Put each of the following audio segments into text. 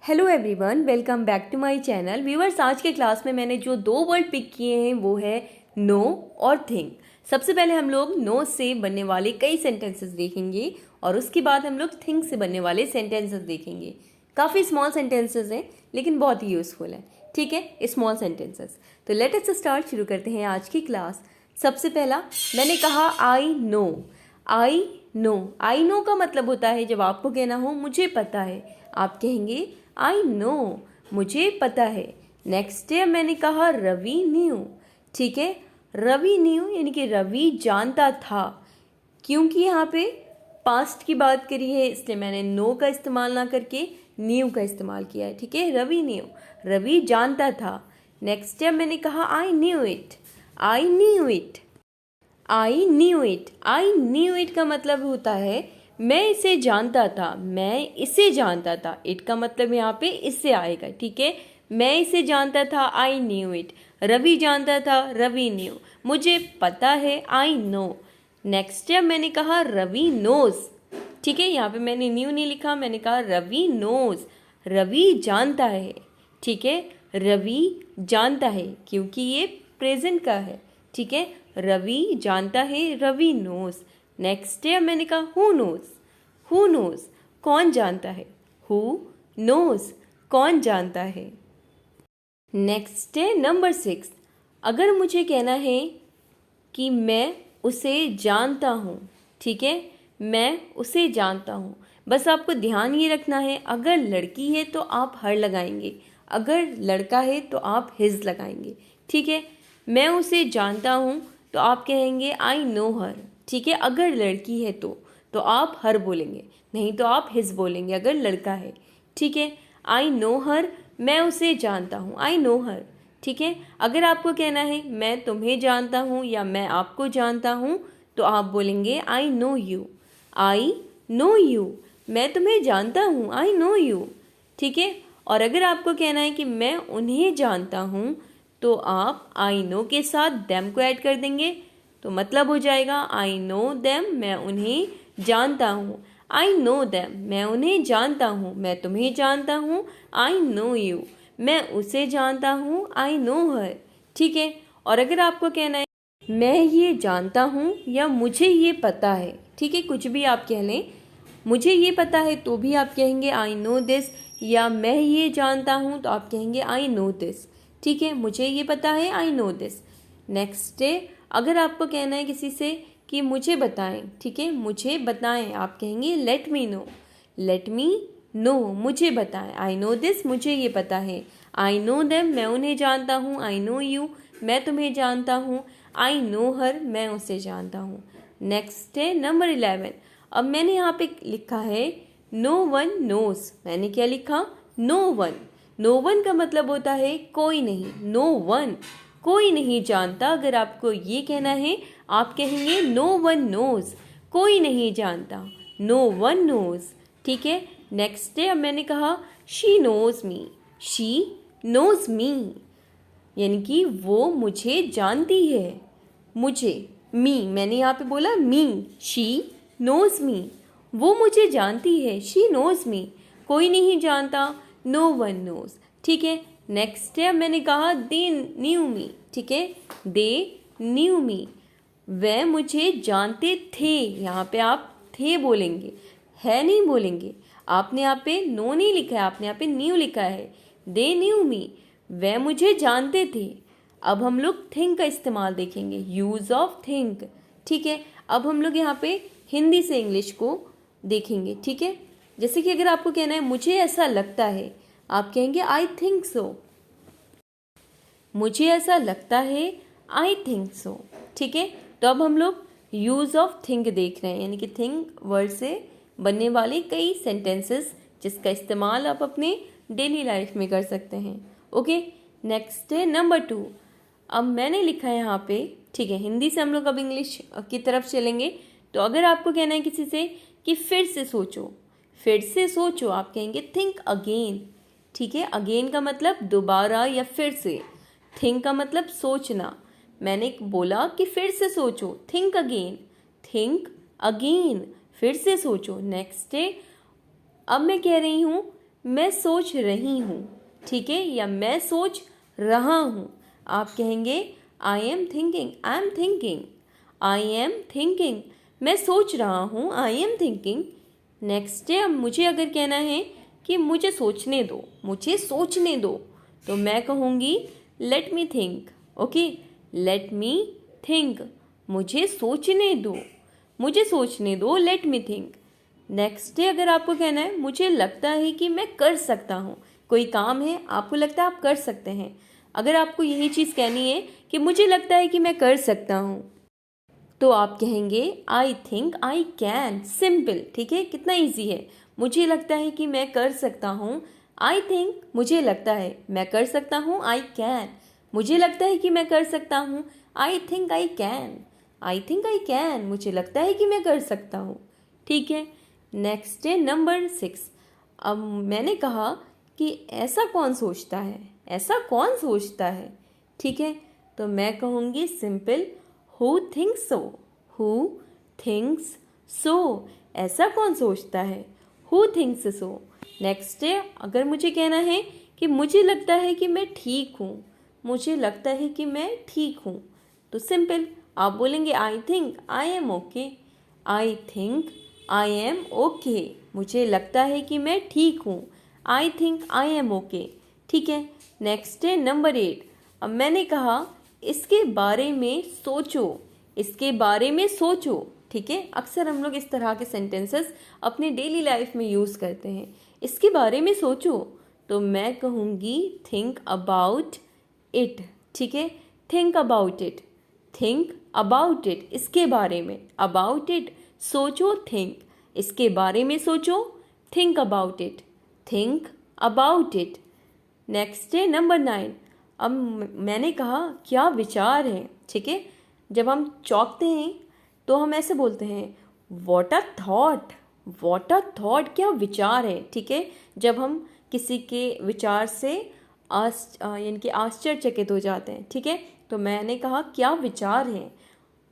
Hello everyone, welcome back to my channel. Viewers, आज के class में मैंने जो दो वर्ड पिक किए हैं वो है नो और थिंक। सबसे पहले हम लोग नो से बनने वाले कई सेंटेंसेस देखेंगे और उसके बाद हम लोग थिंक से बनने वाले सेंटेंसेस देखेंगे। काफ़ी स्मॉल सेंटेंसेस हैं लेकिन बहुत ही यूज़फुल है। ठीक है, स्मॉल सेंटेंसेस। तो लेट अस स्टार्ट, शुरू करते हैं आज की क्लास। सबसे पहला मैंने कहा आई नो। आई नो का मतलब होता है जब आपको कहना हो मुझे पता है, आप कहेंगे आई नो, मुझे पता है। नेक्स्ट है मैंने कहा रवि न्यू। ठीक है, रवि न्यू यानी कि रवि जानता था। क्योंकि यहाँ पे पास्ट की बात करी है इसलिए मैंने नो का इस्तेमाल ना करके न्यू का इस्तेमाल किया है। ठीक है, रवि न्यू, रवि जानता था। नेक्स्ट है मैंने कहा I knew it. I knew it, I knew it. I knew it का मतलब होता है मैं इसे जानता था, मैं इसे जानता था। इट का मतलब यहाँ पे इससे आएगा। ठीक है, मैं इसे जानता था, आई न्यू इट। रवि जानता था, रवि न्यू। मुझे पता है, आई नो। नेक्स्ट है मैंने कहा रवि नोज। ठीक है, यहाँ पे मैंने न्यू नहीं लिखा, मैंने कहा रवि नोज, रवि जानता है। ठीक है, रवि जानता है क्योंकि ये प्रेजेंट का है। ठीक है, रवि जानता है, रवि नोज। नेक्स्ट है मैंने कहा हु नोज। हु नोज, कौन जानता है। हु नोज, कौन जानता है। नेक्स्ट है नंबर 6। अगर मुझे कहना है कि मैं उसे जानता हूँ। ठीक है, मैं उसे जानता हूँ। बस आपको ध्यान ये रखना है, अगर लड़की है तो आप हर लगाएंगे, अगर लड़का है तो आप हिज लगाएंगे। ठीक है, मैं उसे जानता हूँ तो आप कहेंगे आई नो हर। ठीक है, अगर लड़की है तो आप हर बोलेंगे, नहीं तो आप हिज बोलेंगे अगर लड़का है। ठीक है, आई नो हर, मैं उसे जानता हूँ, आई नो हर। ठीक है, अगर आपको कहना है मैं तुम्हें जानता हूँ या मैं आपको जानता हूँ तो आप बोलेंगे I know you. I know you, मैं तुम्हें जानता हूँ, आई नो यू। ठीक है, और अगर आपको कहना है कि मैं उन्हें जानता हूँ तो आप आई नो के साथ देम को ऐड कर देंगे, तो मतलब हो जाएगा आई नो देम, मैं उन्हें जानता हूँ। आई नो देम, मैं उन्हें जानता हूँ। मैं तुम्हें जानता हूँ, आई नो यू। मैं उसे जानता हूँ, आई नो हर। ठीक है, और अगर आपको कहना है मैं ये जानता हूँ या मुझे ये पता है, ठीक है, कुछ भी आप कह लें, मुझे ये पता है तो भी आप कहेंगे आई नो दिस, या मैं ये जानता हूँ तो आप कहेंगे आई नो दिस। ठीक है, मुझे ये पता है, आई नो दिस। नेक्स्ट है, अगर आपको कहना है किसी से कि मुझे बताएं, ठीक है, मुझे बताएं, आप कहेंगे let me know. Let me know, मुझे बताएं। आई नो दिस, मुझे ये पता है। आई नो देम, मैं उन्हें जानता हूँ। आई नो यू, मैं तुम्हें जानता हूँ। आई नो हर, मैं उसे जानता हूँ। नेक्स्ट है नंबर 11। अब मैंने यहाँ पे लिखा है नो वन नोस। मैंने क्या लिखा, नो वन। नो वन का मतलब होता है कोई नहीं। नो वन, कोई नहीं जानता। अगर आपको ये कहना है आप कहेंगे नो वन नोज, कोई नहीं जानता, नो वन नोज। ठीक है, नेक्स्ट है, अब मैंने कहा she knows me. She knows me यानी कि वो मुझे जानती है। मुझे, मी, मैंने यहाँ पे बोला मी। शी नोज मी, वो मुझे जानती है। शी नोज मी, कोई नहीं जानता, नो वन नोज। ठीक है, नेक्स्ट है, मैंने कहा दे न्यू मी। ठीक है, दे न्यू मी, वह मुझे जानते थे। यहाँ पे आप थे बोलेंगे, है नहीं बोलेंगे। आपने यहाँ पे नो नहीं लिखा है, आपने यहाँ पे न्यू लिखा है। दे न्यू मी, वह मुझे जानते थे। अब हम लोग थिंक का इस्तेमाल देखेंगे, यूज ऑफ थिंक। ठीक है, अब हम लोग यहाँ पे हिंदी से इंग्लिश को देखेंगे। ठीक है, जैसे कि अगर आपको कहना है मुझे ऐसा लगता है, आप कहेंगे आई थिंक सो। मुझे ऐसा लगता है, आई थिंक सो। ठीक है, तो अब हम लोग यूज ऑफ थिंक देख रहे हैं, यानी कि थिंक वर्ड से बनने वाले कई सेंटेंसेस जिसका इस्तेमाल आप अपने डेली लाइफ में कर सकते हैं। ओके, नेक्स्ट है नंबर 2। अब मैंने लिखा है यहाँ पे, ठीक है, हिंदी से हम लोग अब इंग्लिश की तरफ चलेंगे। तो अगर आपको कहना है किसी से कि फिर से सोचो, फिर से सोचो, आप कहेंगे थिंक अगेन। ठीक है, अगेन का मतलब दोबारा या फिर से। थिंक का मतलब सोचना। मैंने बोला कि फिर से सोचो, थिंक अगेन। थिंक अगेन, फिर से सोचो। नेक्स्ट है, अब मैं कह रही हूँ मैं सोच रही हूँ, ठीक है, या मैं सोच रहा हूँ। आप कहेंगे I am thinking, I am thinking, I am thinking, मैं सोच रहा हूँ, आई एम थिंकिंग। नेक्स्ट है, अब मुझे अगर कहना है कि मुझे सोचने दो, मुझे सोचने दो, तो मैं कहूँगी let me think. Okay, let me think, मुझे सोचने दो, मुझे सोचने दो, लेट मी थिंक। नेक्स्ट है, अगर आपको कहना है मुझे लगता है कि मैं कर सकता हूँ, कोई काम है आपको लगता है आप कर सकते हैं, अगर आपको यही चीज़ कहनी है कि मुझे लगता है कि मैं कर सकता हूँ, तो आप कहेंगे आई थिंक आई कैन। सिंपल, ठीक है, कितना इजी है। मुझे लगता है कि मैं कर सकता हूँ, आई थिंक मुझे लगता है मैं कर सकता हूँ, आई कैन, मुझे लगता है कि मैं कर सकता हूँ, I think I can, I think I can, मुझे लगता है कि मैं कर सकता हूँ। ठीक है, नेक्स्ट है नंबर 6। अब मैंने कहा कि ऐसा कौन सोचता है, ऐसा कौन सोचता है, ठीक है, तो मैं कहूँगी simple who thinks so, who thinks so, ऐसा कौन सोचता है, हु थिंक्स सो। नेक्स्ट है, अगर मुझे कहना है कि मुझे लगता है कि मैं ठीक हूँ, मुझे लगता है कि मैं ठीक हूँ, तो सिंपल आप बोलेंगे आई think I am okay, I think I am okay, मुझे लगता है कि मैं ठीक हूँ, I think I am okay. ठीक है, नेक्स्ट है नंबर 8। अब मैंने कहा इसके बारे में सोचो, इसके बारे में सोचो, ठीक है, अक्सर हम लोग इस तरह के सेंटेंसेस अपने डेली लाइफ में यूज़ करते हैं। इसके बारे में सोचो, तो मैं कहूँगी थिंक अबाउट इट, ठीक है, think about it, think about it, इसके बारे में, अबाउट इट, सोचो, थिंक, इसके बारे में सोचो, think about it, think about it. Next है नंबर 9। अब मैंने कहा क्या विचार है, ठीक है, जब हम चौंकते हैं तो हम ऐसे बोलते हैं what a thought, what a thought, क्या विचार है, ठीक है, जब हम किसी के विचार से यानी कि आश्चर्यचकित हो जाते हैं, ठीक है, तो मैंने कहा क्या विचार है,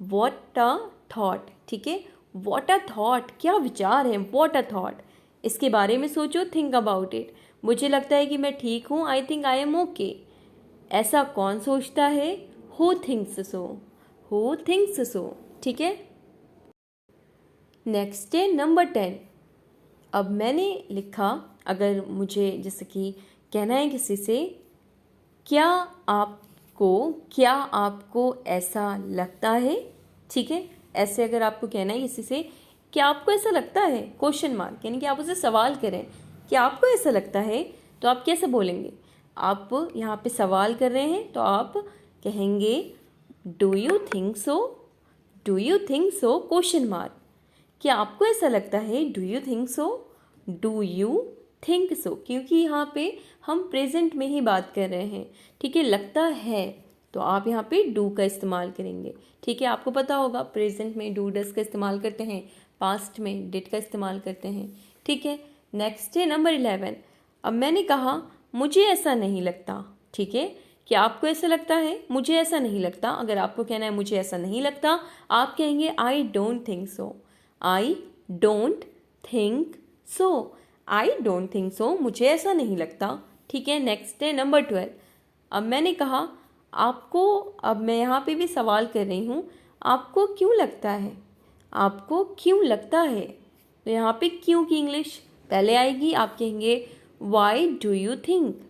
व्हाट अ थॉट, ठीक है, व्हाट अ थॉट, क्या विचार है, व्हाट अ थॉट, इसके बारे में सोचो, थिंक अबाउट इट, मुझे लगता है कि मैं ठीक हूँ, I think I am okay, ऐसा कौन सोचता है, who thinks so, who thinks so. ठीक है, नेक्स्ट है नंबर 10। अब मैंने लिखा, अगर मुझे जैसे कि कहना है किसी से क्या आपको, क्या आपको ऐसा लगता है, ठीक है, ऐसे अगर आपको कहना है किसी से क्या आपको ऐसा लगता है, क्वेश्चन मार्क, यानी कि आप उसे सवाल करें कि आपको ऐसा लगता है, तो आप कैसे बोलेंगे, आप यहाँ पे सवाल कर रहे हैं तो आप कहेंगे do you think so, do you think so, question mark, क्या आपको ऐसा लगता है, do you think so, do you think so, क्योंकि यहाँ पे हम प्रेजेंट में ही बात कर रहे हैं, ठीक है, लगता है तो आप यहाँ पे डू का इस्तेमाल करेंगे, ठीक है, आपको पता होगा प्रेजेंट में डू डस का इस्तेमाल करते हैं, पास्ट में डिड का इस्तेमाल करते हैं। ठीक है, नेक्स्ट है नंबर 11। अब मैंने कहा मुझे ऐसा नहीं लगता, ठीक है, क्या आपको ऐसा लगता है, मुझे ऐसा नहीं लगता, अगर आपको कहना है मुझे ऐसा नहीं लगता, आप कहेंगे I don't think so, I don't think so, I don't think so, मुझे ऐसा नहीं लगता। ठीक है, नेक्स्ट है नंबर 12। अब मैंने कहा आपको, अब मैं यहाँ पे भी सवाल कर रही हूँ, आपको क्यों लगता है, आपको क्यों लगता है, तो यहाँ पे क्यों की इंग्लिश पहले आएगी, आप कहेंगे why do you think,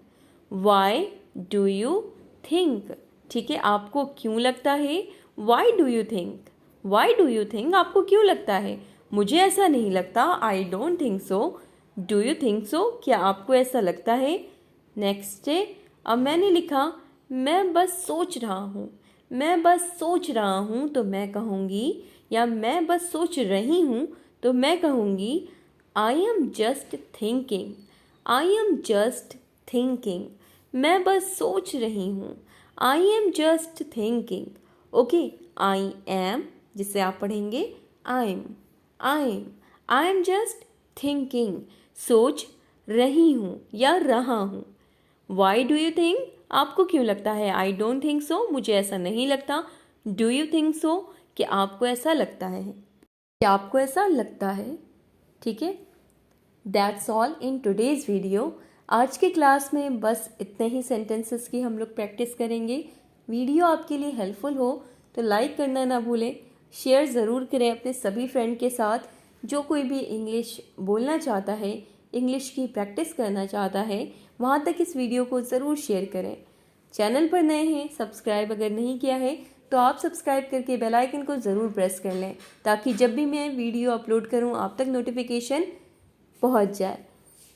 why do you think, ठीक है, आपको क्यों लगता है, why do you think, why do you think, आपको क्यों लगता है, मुझे ऐसा नहीं लगता, I don't think so, do you think so, क्या आपको ऐसा लगता है। नेक्स्ट है, अब मैंने लिखा मैं बस सोच रहा हूँ, मैं बस सोच रहा हूँ, तो मैं कहूँगी, या मैं बस सोच रही हूँ, तो मैं कहूँगी I am just thinking, I am just thinking, मैं बस सोच रही हूँ, I am just thinking. Okay, I am जिसे आप पढ़ेंगे I am, I am, I am just thinking, सोच रही हूँ या रहा हूँ। वाई डू यू थिंक, आपको क्यों लगता है, आई डोंट थिंक सो, मुझे ऐसा नहीं लगता, डू यू थिंक सो, कि आपको ऐसा लगता है, क्या आपको ऐसा लगता है। ठीक है, that's all in today's video. आज के क्लास में बस इतने ही सेंटेंसेस की हम लोग प्रैक्टिस करेंगे। वीडियो आपके लिए हेल्पफुल हो तो लाइक करना ना भूलें, शेयर ज़रूर करें अपने सभी फ्रेंड के साथ। जो कोई भी इंग्लिश बोलना चाहता है, इंग्लिश की प्रैक्टिस करना चाहता है, वहाँ तक इस वीडियो को ज़रूर शेयर करें। चैनल पर नए हैं, सब्सक्राइब अगर नहीं किया है तो आप सब्सक्राइब करके बेल आइकन को ज़रूर प्रेस कर लें, ताकि जब भी मैं वीडियो अपलोड करूं आप तक नोटिफिकेशन पहुंच जाए।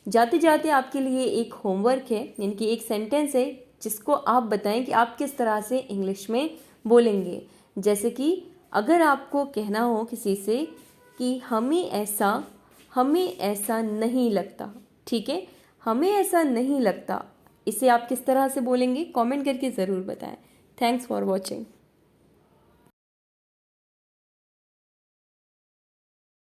जाते जाते आपके लिए एक होमवर्क है, यानी कि एक सेंटेंस है जिसको आप बताएं कि आप किस तरह से इंग्लिश में बोलेंगे। जैसे कि अगर आपको कहना हो किसी से कि हमें ऐसा नहीं लगता, ठीक है, हमें ऐसा नहीं लगता, इसे आप किस तरह से बोलेंगे कमेंट करके ज़रूर बताएं। Thanks for watching.